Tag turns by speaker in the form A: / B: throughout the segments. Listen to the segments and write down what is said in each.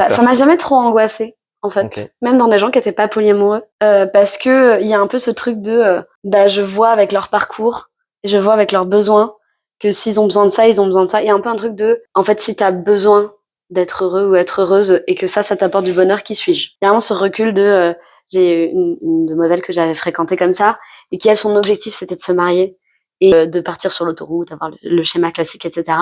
A: Bah, ça m'a jamais trop angoissée, en fait.
B: Ok.
A: Même dans des gens qui étaient pas polyamoureux. Parce que il y a un peu ce truc de, je vois avec leur parcours, et je vois avec leurs besoins, que s'ils ont besoin de ça, ils ont besoin de ça. Il y a un peu un truc de, en fait, si t'as besoin d'être heureux ou être heureuse, et que ça t'apporte du bonheur, qui suis-je? Il y a vraiment ce recul de, j'ai une demoiselle que j'avais fréquentée comme ça, et qui a son objectif, c'était de se marier, et de partir sur l'autoroute, avoir le schéma classique, etc.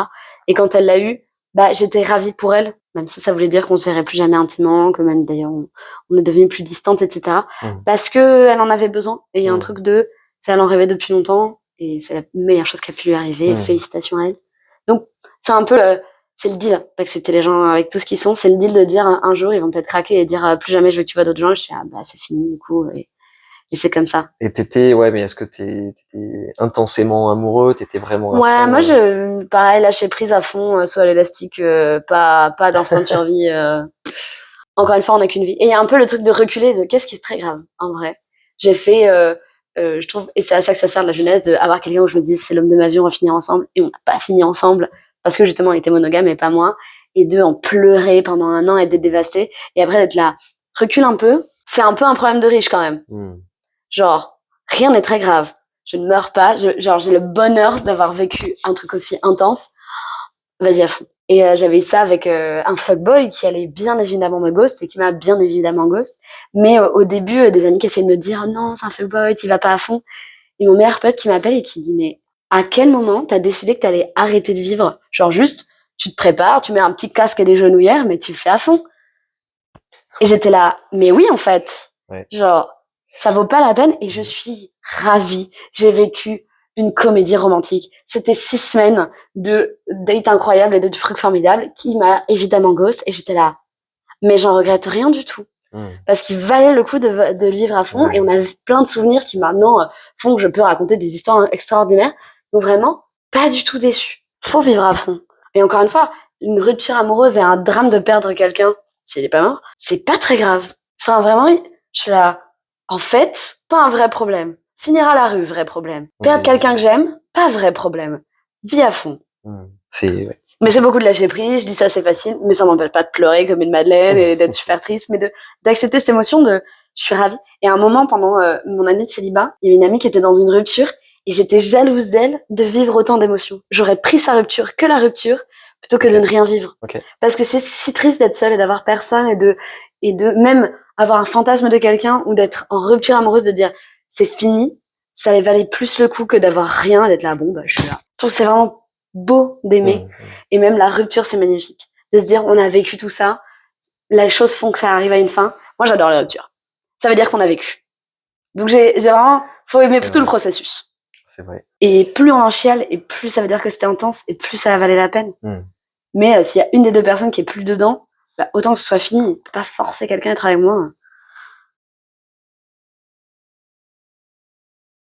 A: Et quand elle l'a eu, bah, j'étais ravie pour elle, même si ça voulait dire qu'on se verrait plus jamais intimement, que même d'ailleurs on est devenues plus distantes, etc. Parce que elle en avait besoin. Et il y a un truc de, ça, elle en rêvait depuis longtemps, et c'est la meilleure chose qui a pu lui arriver. Félicitations à elle. Donc, c'est un peu, c'est le deal d'accepter les gens avec tout ce qu'ils sont. C'est le deal de dire un jour, ils vont peut-être craquer et dire plus jamais je veux que tu vois d'autres gens. Je dis, ah bah, c'est fini, du coup. Et c'est comme ça.
B: Et mais est-ce que t'étais intensément amoureux, t'étais vraiment à
A: Ouais,
B: fond,
A: moi pareil, lâcher prise à fond, soit à l'élastique, pas d'instinct de survie. Encore une fois, on n'a qu'une vie. Et il y a un peu le truc de reculer de qu'est-ce qui est très grave, en vrai. J'ai fait, je trouve, et c'est à ça que ça sert de la jeunesse, d'avoir quelqu'un où je me dis c'est l'homme de ma vie, on va finir ensemble, et on n'a pas fini ensemble parce que justement on était monogame et pas moi, et de en pleurer pendant 1 an et d'être dévasté, et après d'être là, recule un peu. C'est un peu un problème de riche quand même. Genre, rien n'est très grave. Je ne meurs pas. Genre, j'ai le bonheur d'avoir vécu un truc aussi intense. Vas-y à fond. Et j'avais eu ça avec un fuckboy qui allait bien évidemment me ghost et qui m'a bien évidemment ghost. Mais au début, des amis qui essayaient de me dire oh non, c'est un fuckboy, tu vas pas à fond. Et mon meilleur pote qui m'appelle et qui dit mais à quel moment t'as décidé que t'allais arrêter de vivre? Genre juste, tu te prépares, tu mets un petit casque et des genouillères, mais tu le fais à fond. Et j'étais là, mais oui en fait.
B: Ouais.
A: Genre, ça vaut pas la peine et je suis ravie. J'ai vécu une comédie romantique. C'était 6 semaines de date incroyable et de trucs formidables qui m'a évidemment ghost et j'étais là. Mais j'en regrette rien du tout. Parce qu'il valait le coup de le vivre à fond et on a plein de souvenirs qui maintenant font que je peux raconter des histoires extraordinaires. Donc vraiment, pas du tout déçu. Faut vivre à fond. Et encore une fois, une rupture amoureuse et un drame de perdre quelqu'un, s'il est pas mort, c'est pas très grave. Enfin vraiment, je suis là. En fait, pas un vrai problème. Finir à la rue, vrai problème. Perdre quelqu'un que j'aime, pas vrai problème. Vis à fond. Mais c'est beaucoup de lâcher prise, je dis ça c'est facile, mais ça m'empêche pas de pleurer comme une madeleine et d'être super triste, mais d'accepter cette émotion de je suis ravie. Et à un moment, pendant mon année de célibat, il y a une amie qui était dans une rupture et j'étais jalouse d'elle de vivre autant d'émotions. J'aurais pris sa rupture que la rupture plutôt que de ne rien vivre. Parce que c'est si triste d'être seule et d'avoir personne et de même avoir un fantasme de quelqu'un ou d'être en rupture amoureuse, de dire c'est fini, ça les valait plus le coup que d'avoir rien et d'être là, bon, bah, je suis là. Je trouve que c'est vraiment beau d'aimer. Et même la rupture, c'est magnifique. De se dire, on a vécu tout ça, les choses font que ça arrive à une fin. Moi, j'adore les ruptures. Ça veut dire qu'on a vécu. Donc, j'ai vraiment, faut aimer tout le processus.
B: C'est vrai.
A: Et plus on en chiale, et plus ça veut dire que c'était intense, et plus ça valait la peine. Mais s'il y a une des deux personnes qui est plus dedans, bah, autant que ce soit fini. On peut pas forcer quelqu'un à être avec moi.